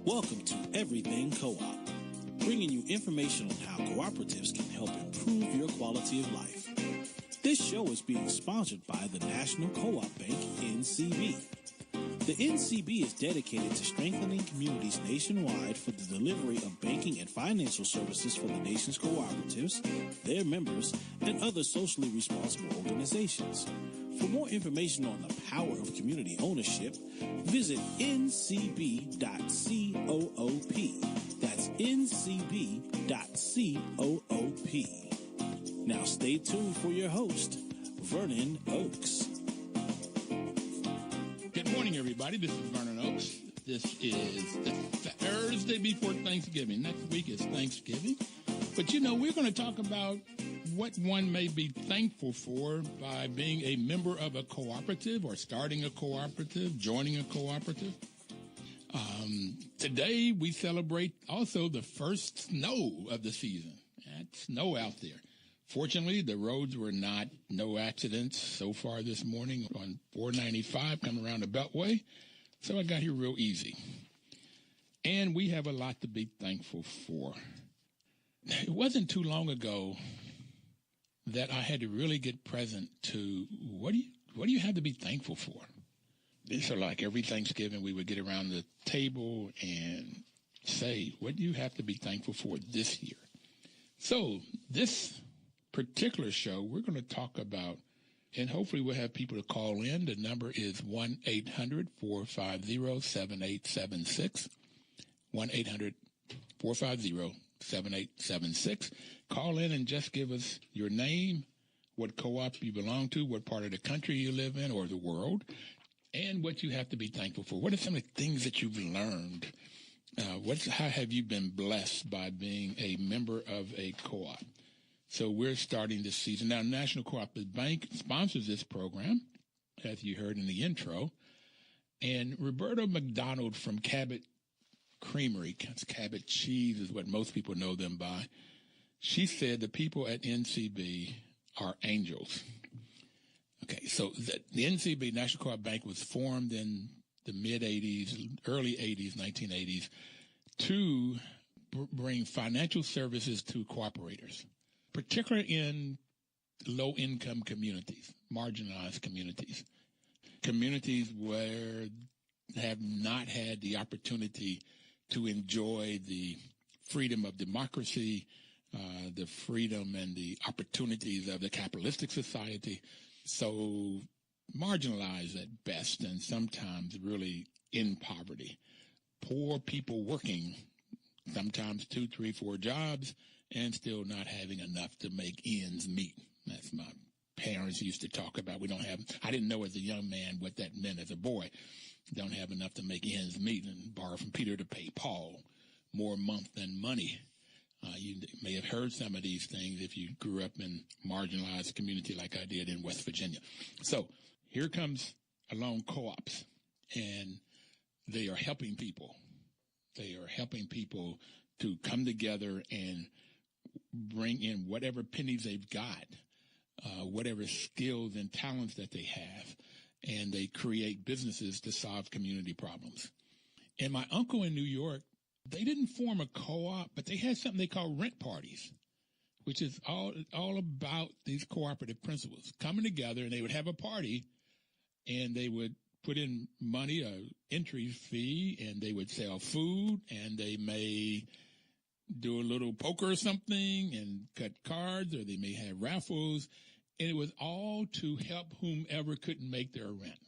Welcome to Everything Co-op, bringing you information on how cooperatives can help improve your quality of life. This show is being sponsored by the National Co-op Bank, NCB. The NCB is dedicated to strengthening communities nationwide for the delivery of banking and financial services for the nation's cooperatives, their members, and other socially responsible organizations. For more information on the power of community ownership, visit ncb.coop. That's ncb.coop. Now stay tuned for your host, Vernon Oakes. Good morning, everybody. This is Vernon Oakes. This is the Thursday before Thanksgiving. Next week is Thanksgiving. But, we're going to talk about what one may be thankful for by being a member of a cooperative or starting a cooperative, joining a cooperative. Today, we celebrate also the first snow of the season. That's snow out there. Fortunately, the roads were no accidents so far this morning on 495 coming around the Beltway. So I got here real easy. And we have a lot to be thankful for. It wasn't too long ago that I had to really get present to what do you have to be thankful for? These are like every Thanksgiving we would get around the table and say, what do you have to be thankful for this year? So this particular show, we're going to talk about, and hopefully we'll have people to call in. The number is 1-800-450-7876, 1-800-450-7876. Call in and just give us your name, what co-op you belong to, what part of the country you live in or the world, and what you have to be thankful for. What are some of the things that you've learned? How have you been blessed by being a member of a co-op? So we're starting this season. Now, National Cooperative Bank sponsors this program, as you heard in the intro. And Roberta McDonald from Cabot Creamery, Cabot Cheese is what most people know them by. She said the people at NCB are angels. Okay, so the NCB, National Co-op Bank, was formed in the mid-'80s, early 80s, 1980s, to bring financial services to cooperators, particularly in low-income communities, marginalized communities, communities where they have not had the opportunity to enjoy the freedom of democracy, the freedom and the opportunities of the capitalistic society. So marginalized at best and sometimes really in poverty. Poor people working sometimes 2, 3, 4 jobs and still not having enough to make ends meet. That's my parents used to talk about. I didn't know as a young man what that meant as a boy. Don't have enough to make ends meet and borrow from Peter to pay Paul. More month than money. You may have heard some of these things if you grew up in a marginalized community like I did in West Virginia. So here comes along co-ops, and they are helping people. They are helping people to come together and bring in whatever pennies they've got, whatever skills and talents that they have, and they create businesses to solve community problems. And my uncle in New York, they didn't form a co-op, but they had something they call rent parties, which is all about these cooperative principles. Coming together, and they would have a party, and they would put in money, an entry fee, and they would sell food, and they may do a little poker or something and cut cards, or they may have raffles, and it was all to help whomever couldn't make their rent.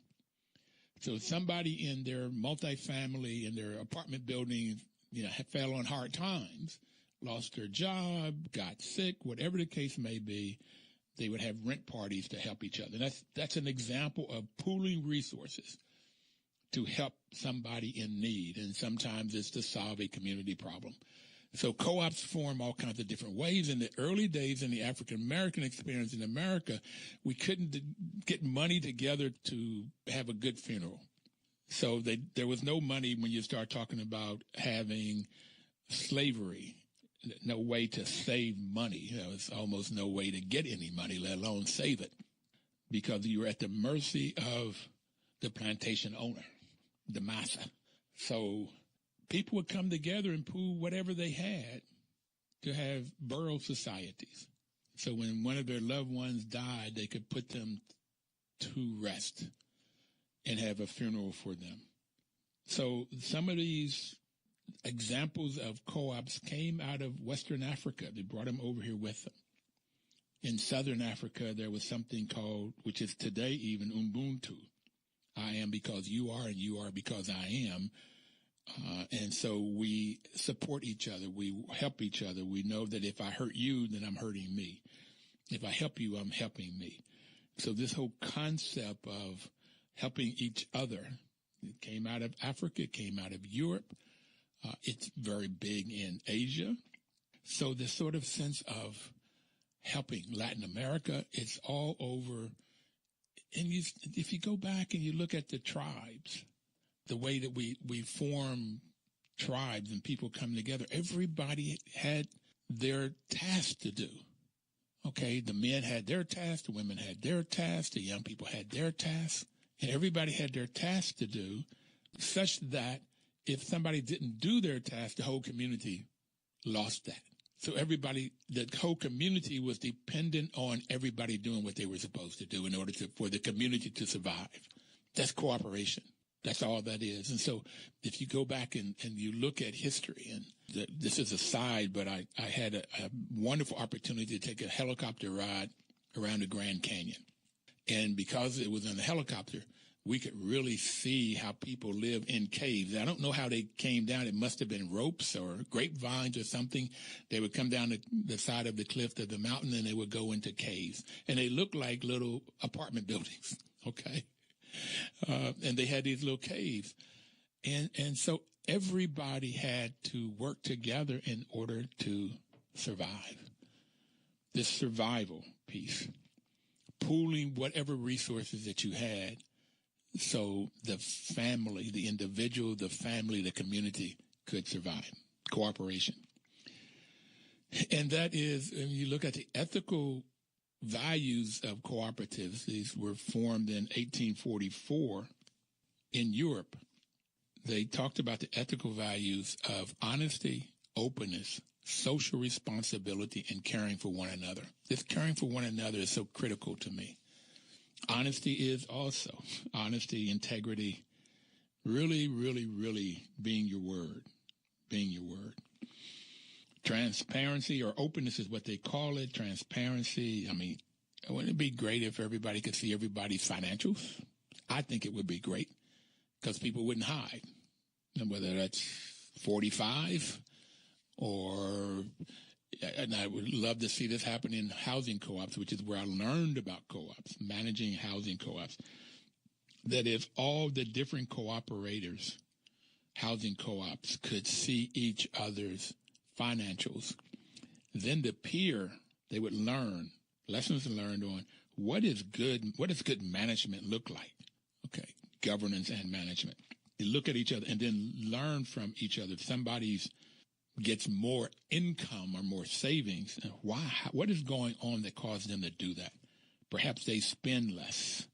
So somebody in their multifamily, in their apartment building, fell on hard times, lost their job, got sick, whatever the case may be, they would have rent parties to help each other. That's an example of pooling resources to help somebody in need, and sometimes it's to solve a community problem. So co-ops form all kinds of different ways. In the early days in the African-American experience in America, we couldn't get money together to have a good funeral. So there was no money when you start talking about having slavery, no way to save money. It's almost no way to get any money, let alone save it, because you were at the mercy of the plantation owner, the massa. So people would come together and pool whatever they had to have borough societies. So when one of their loved ones died, they could put them to rest and have a funeral for them. So some of these examples of co-ops came out of Western Africa. They brought them over here with them. In Southern Africa, there was something called, which is today even, Ubuntu. I am because you are, and you are because I am. And so we support each other. We help each other. We know that if I hurt you, then I'm hurting me. If I help you, I'm helping me. So this whole concept of helping each other, it came out of Africa, it came out of Europe. It's very big in Asia. So this sort of sense of helping Latin America, it's all over. And if you go back and you look at the tribes, the way that we form tribes and people come together, everybody had their task to do. Okay, the men had their task, the women had their task, the young people had their task, and everybody had their task to do, such that if somebody didn't do their task, the whole community lost that. So the whole community was dependent on everybody doing what they were supposed to do in order for the community to survive. That's cooperation. That's all that is. And so if you go back and you look at history, and this is a side, but I had a wonderful opportunity to take a helicopter ride around the Grand Canyon. And because it was in a helicopter, we could really see how people live in caves. I don't know how they came down. It must have been ropes or grapevines or something. They would come down the side of the cliff of the mountain, and they would go into caves. And they looked like little apartment buildings, okay? And they had these little caves. And so everybody had to work together in order to survive. This survival piece, pooling whatever resources that you had, so the family, the individual, the family, the community could survive. Cooperation. And that is, when you look at the ethical values of cooperatives, these were formed in 1844 in Europe. They talked about the ethical values of honesty, openness, social responsibility, and caring for one another. This caring for one another is so critical to me. Honesty is also honesty, integrity, really, really, really being your word. Transparency or openness is what they call it. Transparency. I mean, wouldn't it be great if everybody could see everybody's financials? I think it would be great because people wouldn't hide. And whether that's 45 and I would love to see this happen in housing co-ops, which is where I learned about co-ops, managing housing co-ops, that if all the different cooperators, housing co-ops, could see each other's financials, then they would learn, lessons learned on what does good management look like? Okay, governance and management. You look at each other and then learn from each other. If somebody's gets more income or more savings, why? What is going on that caused them to do that? Perhaps they spend less.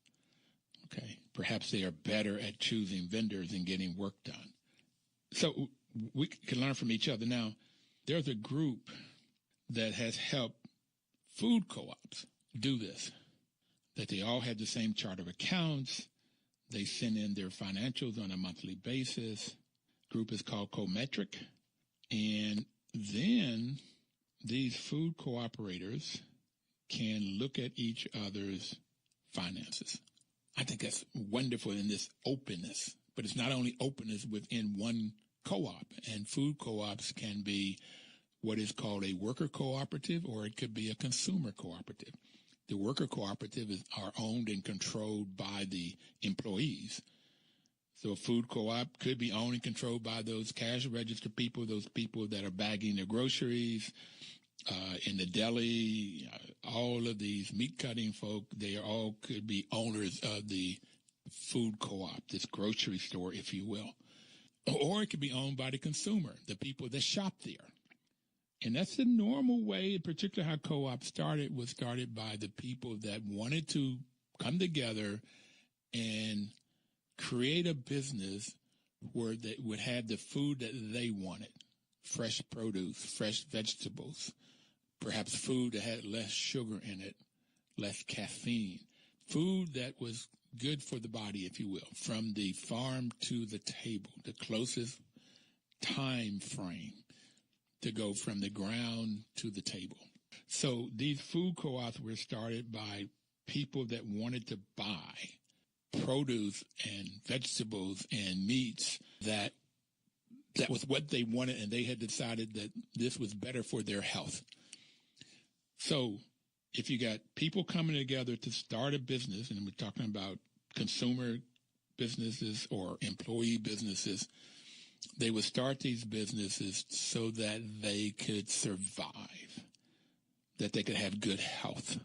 Okay, perhaps they are better at choosing vendors and getting work done. So we can learn from each other. Now, there's a group that has helped food co-ops do this, that they all had the same chart of accounts. They send in their financials on a monthly basis. Group is called Cometric. And then these food cooperators can look at each other's finances. I think that's wonderful in this openness. But it's not only openness within one co-op. And food co-ops can be what is called a worker cooperative, or it could be a consumer cooperative. The worker cooperatives are owned and controlled by the employees. So a food co-op could be owned and controlled by those cash register people, those people that are bagging their groceries in the deli, all of these meat cutting folk, they all could be owners of the food co-op, this grocery store, if you will. Or it could be owned by the consumer, the people that shop there. And that's the normal way, in particular how co-op was started by the people that wanted to come together and create a business where they would have the food that they wanted, fresh produce, fresh vegetables, perhaps food that had less sugar in it, less caffeine, food that was good for the body, if you will, from the farm to the table, the closest time frame to go from the ground to the table. So these food co-ops were started by people that wanted to buy produce and vegetables and meats that was what they wanted, and they had decided that this was better for their health. So if you got people coming together to start a business, and we're talking about consumer businesses or employee businesses, they would start these businesses so that they could survive, that they could have good health,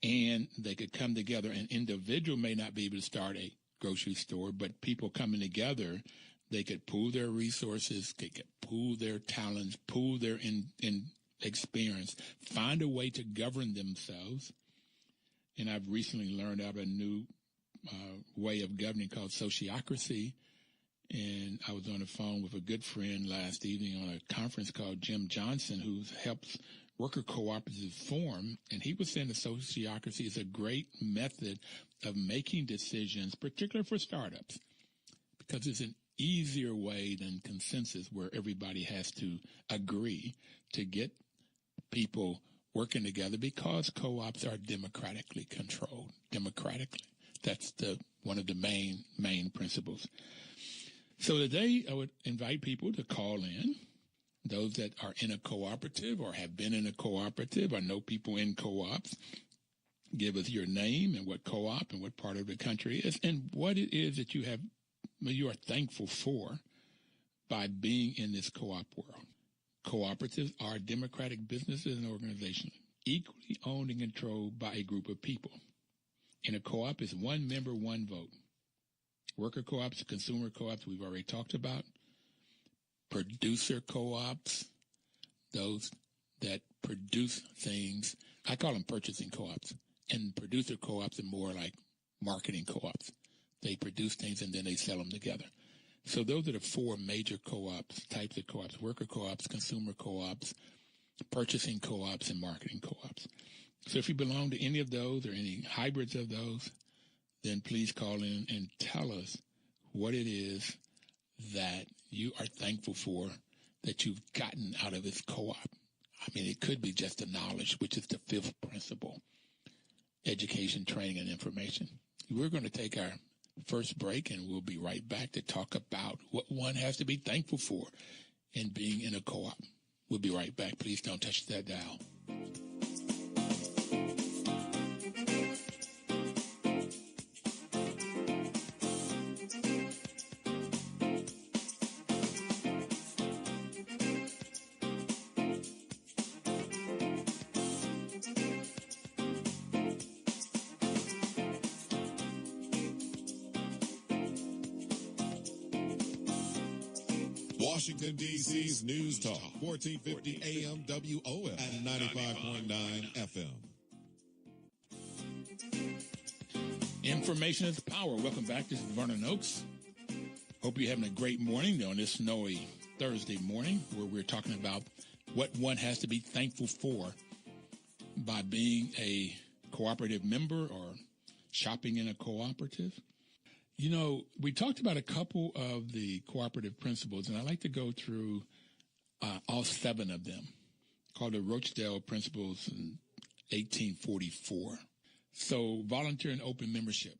and they could come together. An individual may not be able to start a grocery store, but people coming together, they could pool their resources, they could pool their talents, pool their experience, find a way to govern themselves. And I've recently learned about a new way of governing called sociocracy. And I was on the phone with a good friend last evening on a conference called Jim Johnson, who helps worker cooperatives form. And he was saying that sociocracy is a great method of making decisions, particularly for startups, because it's an easier way than consensus, where everybody has to agree to get people working together, because co-ops are democratically controlled. Democratically. That's one of the main principles. So today I would invite people to call in, those that are in a cooperative or have been in a cooperative or know people in co-ops. Give us your name and what co-op and what part of the country it is, and what it is that you are thankful for by being in this co-op world. Cooperatives are democratic businesses and organizations, equally owned and controlled by a group of people. In a co-op, it's one member, one vote. Worker co-ops, consumer co-ops, we've already talked about. Producer co-ops, those that produce things. I call them purchasing co-ops. And producer co-ops are more like marketing co-ops. They produce things and then they sell them together. So those are the four major co-ops, types of co-ops: worker co-ops, consumer co-ops, purchasing co-ops, and marketing co-ops. So if you belong to any of those or any hybrids of those, then please call in and tell us what it is that you are thankful for that you've gotten out of this co-op. I mean, it could be just the knowledge, which is the fifth principle: education, training, and information. We're going to take our first break, and we'll be right back to talk about what one has to be thankful for in being in a co-op. We'll be right back. Please don't touch that dial. Washington, D.C.'s News Talk, 1450 AM WOF and 95.9 FM. Information is power. Welcome back. This is Vernon Oakes. Hope you're having a great morning on this snowy Thursday morning, where we're talking about what one has to be thankful for by being a cooperative member or shopping in a cooperative. You know, we talked about a couple of the cooperative principles, and I like to go through all seven of them, called the Rochdale Principles in 1844. So volunteer and open membership.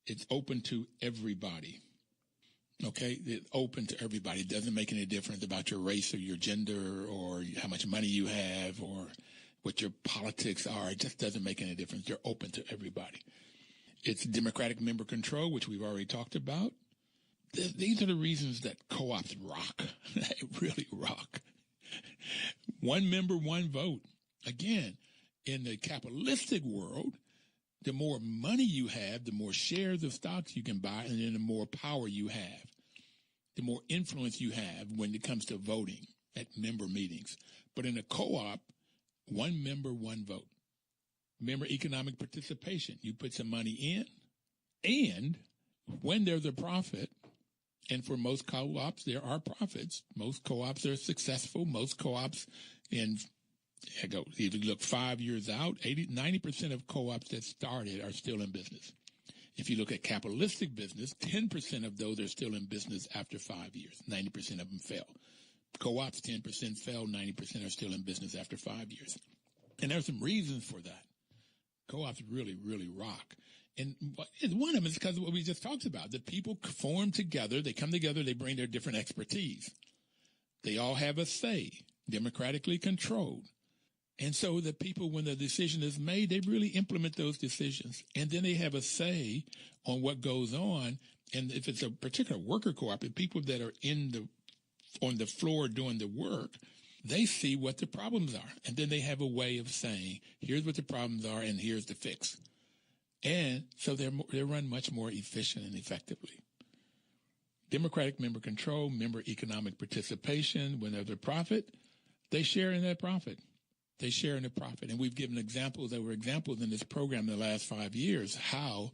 It's open to everybody. Okay? It's open to everybody. It doesn't make any difference about your race or your gender or how much money you have or what your politics are. It just doesn't make any difference. They're open to everybody. It's democratic member control, which we've already talked about. These are the reasons that co-ops rock. They really rock. One member, one vote. Again, in the capitalistic world, the more money you have, the more shares of stocks you can buy, and then the more power you have, the more influence you have when it comes to voting at member meetings. But in a co-op, one member, one vote. Member economic participation. You put some money in, and when there's a profit, And for most co-ops, there are profits. Most co-ops are successful. Most co-ops, if you look 5 years out, 90% of co-ops that started are still in business. If you look at capitalistic business, 10% of those are still in business after 5 years. 90% of them fail. Co-ops, 10% fail, 90% are still in business after 5 years. And there's some reasons for that. Co-ops really, really rock. And one of them is because of what we just talked about. The people form together, they come together, they bring their different expertise. They all have a say, democratically controlled. And so the people, when the decision is made, they really implement those decisions. And then they have a say on what goes on. And if it's a particular worker co-op, the people that are on the floor doing the work, they see what the problems are. And then they have a way of saying, here's what the problems are and here's the fix. And so they're run much more efficient and effectively. Democratic member control, member economic participation. When there's a profit, they share in that profit. They share in the profit. And we've given examples. There were examples in this program in the last 5 years how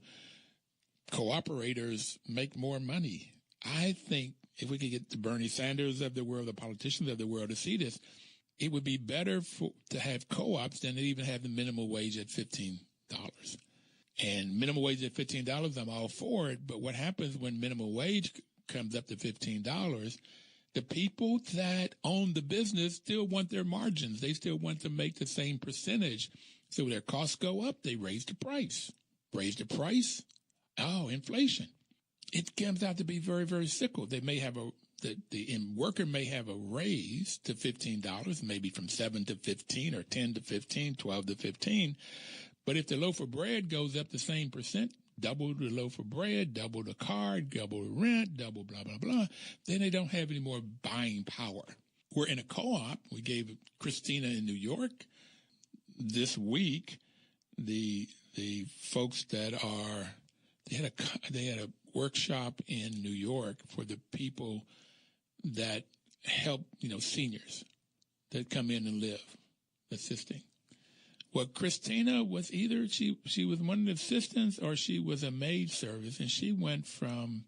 cooperators make more money. I think if we could get the Bernie Sanders of the world, the politicians of the world to see this, it would be better to have co-ops than to even have the minimum wage at $15. And minimum wage at $15, I'm all for it. But what happens when minimum wage comes up to $15, the people that own the business still want their margins. They still want to make the same percentage. So their costs go up. They raise the price. Raise the price. Oh, inflation. It comes out to be very, very cyclical. They may have the worker may have a raise to $15, maybe from 7 to 15 or 10 to 15, 12 to 15. But if the loaf of bread goes up the same percent, double the loaf of bread, double the car, double the rent, double blah, blah, blah, then they don't have any more buying power. We're in a co-op. We gave Christina in New York this week, the folks that they had a workshop in New York for the people that help, seniors that come in and live, assisting. Well, Christina was either she was one of the assistants or she was a maid service, and she went from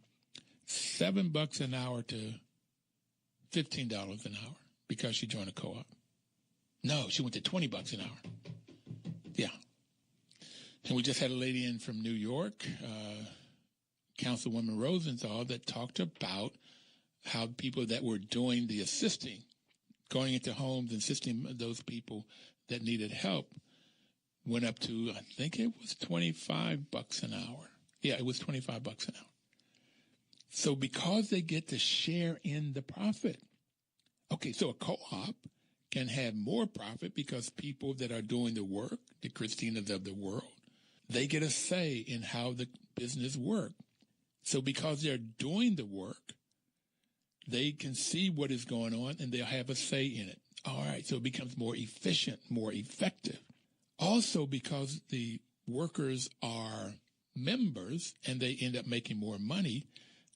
$7 an hour to $15 an hour because she joined a co-op. No, she went to $20 an hour. Yeah. And we just had a lady in from New York, Councilwoman Rosenthal, that talked about how people that were doing the assisting, going into homes and assisting those people that needed help, went up to, I think it was $25 an hour. Yeah, it was $25 an hour. So because they get to share in the profit. Okay, so a co-op can have more profit because people that are doing the work, the Christinas of the world, they get a say in how the business works. So because they're doing the work, they can see what is going on and they'll have a say in it. All right, so it becomes more efficient, more effective. Also, because the workers are members and they end up making more money,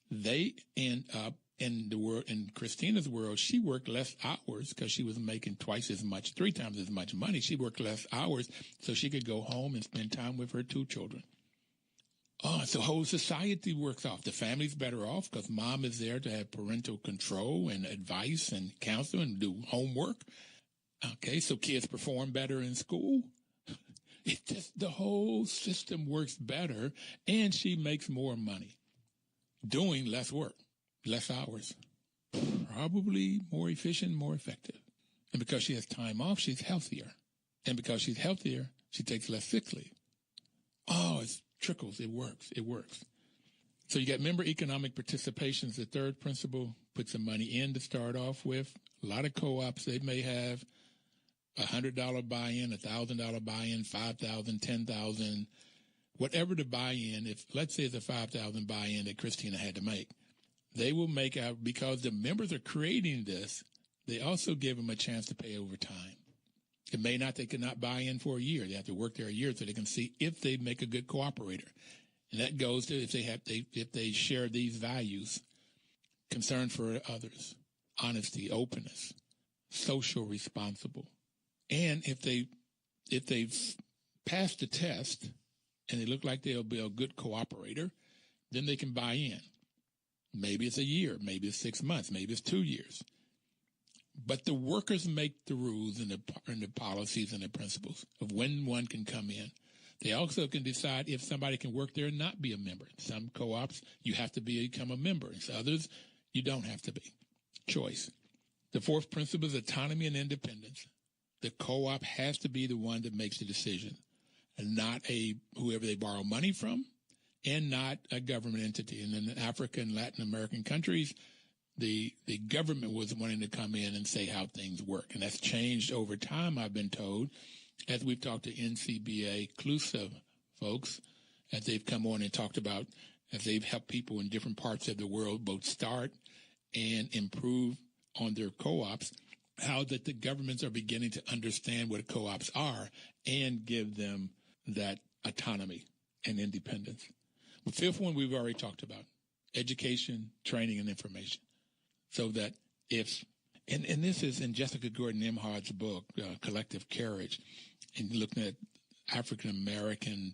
they end up in Christina's world, she worked less hours because she was making twice as much, 3 times as much money. She worked less hours so she could go home and spend time with her 2 children. Oh, so whole society works off. The family's better off because mom is there to have parental control and advice and counsel and do homework. Okay, so kids perform better in school. It just, the whole system works better, and she makes more money doing less work, less hours, probably more efficient, more effective. And because she has time off, she's healthier. And because she's healthier, she takes less sick leave. Oh, it trickles. It works. It works. So you got member economic participation is the third principle. Put some money in to start off with. A lot of co-ops, they may have $100 buy-in, $1,000 buy-in, $5,000, $10,000, whatever the buy-in. If let's say it's a $5,000 buy-in that Christina had to make, they will make out because the members are creating this. They also give them a chance to pay over time. It may not; they cannot buy in for a year. They have to work there a year so they can see if they make a good cooperator. And that goes to if they share these values: concern for others, honesty, openness, social responsible. And if they've passed the test and they look like they'll be a good cooperator, then they can buy in. Maybe it's a year, maybe it's 6 months, maybe it's 2 years. But the workers make the rules and the policies and the principles of when one can come in. They also can decide if somebody can work there and not be a member. Some co-ops, you have to become a member. And others, you don't have to be. Choice. The fourth principle is autonomy and independence. The co-op has to be the one that makes the decision, and not whoever they borrow money from, and not a government entity. And in Africa and Latin American countries, the government was wanting to come in and say how things work. And that's changed over time, I've been told, as we've talked to NCBA inclusive folks, as they've come on and talked about, as they've helped people in different parts of the world both start and improve on their co-ops, how that the governments are beginning to understand what co-ops are and give them that autonomy and independence. The fifth one we've already talked about, education, training, and information. So that and this is in Jessica Gordon Imhard's book, Collective Courage, and looking at African-American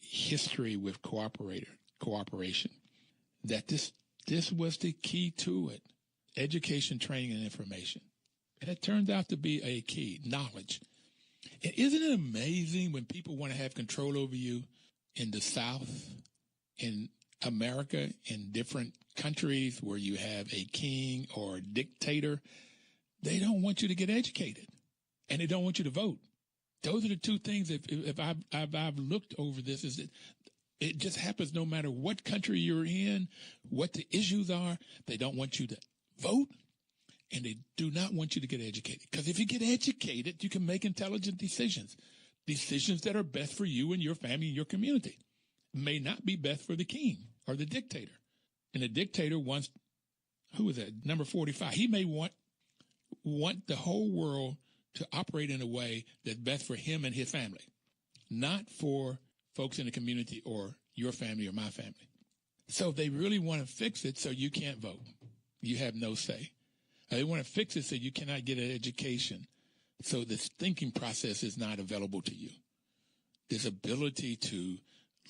history with cooperation, that this was the key to it, education, training, and information. And it turned out to be a key, knowledge. And isn't it amazing when people want to have control over you in the South, in America, in different countries where you have a king or a dictator, they don't want you to get educated, and they don't want you to vote. Those are the two things. If I've looked over this, is that it just happens no matter what country you're in, what the issues are. They don't want you to vote, and they do not want you to get educated. Because if you get educated, you can make intelligent decisions that are best for you and your family and your community. May not be best for the king or the dictator. And the dictator wants, who is that, number 45? He may want the whole world to operate in a way that's best for him and his family, not for folks in the community or your family or my family. So they really want to fix it so you can't vote. You have no say. They want to fix it so you cannot get an education, so this thinking process is not available to you. This ability to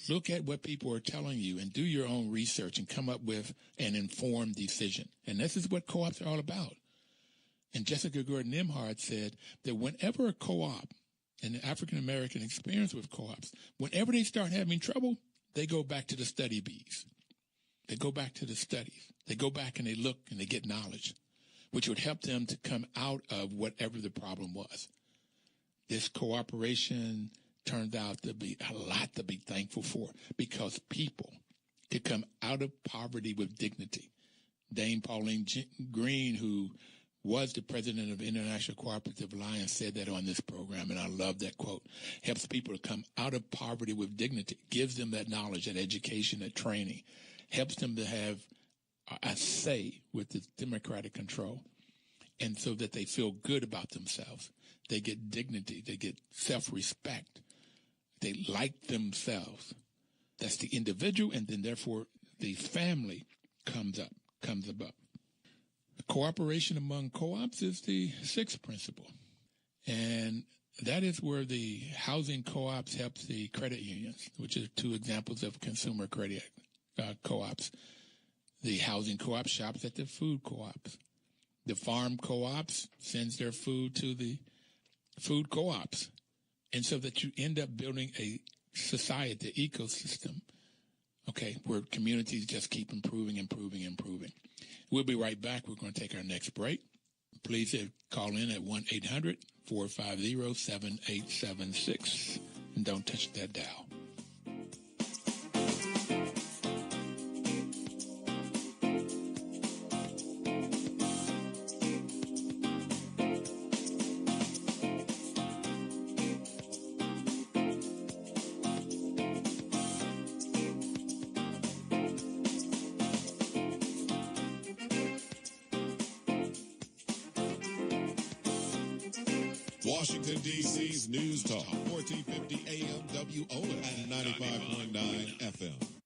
look at what people are telling you and do your own research and come up with an informed decision. And this is what co-ops are all about. And Jessica Gordon Imhard said that whenever a co-op, and the African-American experience with co-ops, whenever they start having trouble, they go back to the study bees. They go back to the studies. They go back and they look and they get knowledge, which would help them to come out of whatever the problem was. This cooperation turned out to be a lot to be thankful for, because people could come out of poverty with dignity. Dame Pauline Green, who was the president of International Cooperative Alliance, said that on this program, and I love that quote. Helps people to come out of poverty with dignity, gives them that knowledge, that education, that training, helps them to have a say with the democratic control, and so that they feel good about themselves. They get dignity. They get self-respect. They like themselves. That's the individual, and then therefore the family comes above. Cooperation among co-ops is the sixth principle, and that is where the housing co-ops helps the credit unions, which are two examples of consumer credit co-ops. The housing co-op shops at the food co-ops. The farm co-ops sends their food to the food co-ops. And so that you end up building a society, ecosystem, okay, where communities just keep improving. We'll be right back. We're going to take our next break. Please call in at 1-800-450-7876. And don't touch that dial. Washington, D.C.'s News Talk, 1450 AM WOF and 95.9 FM.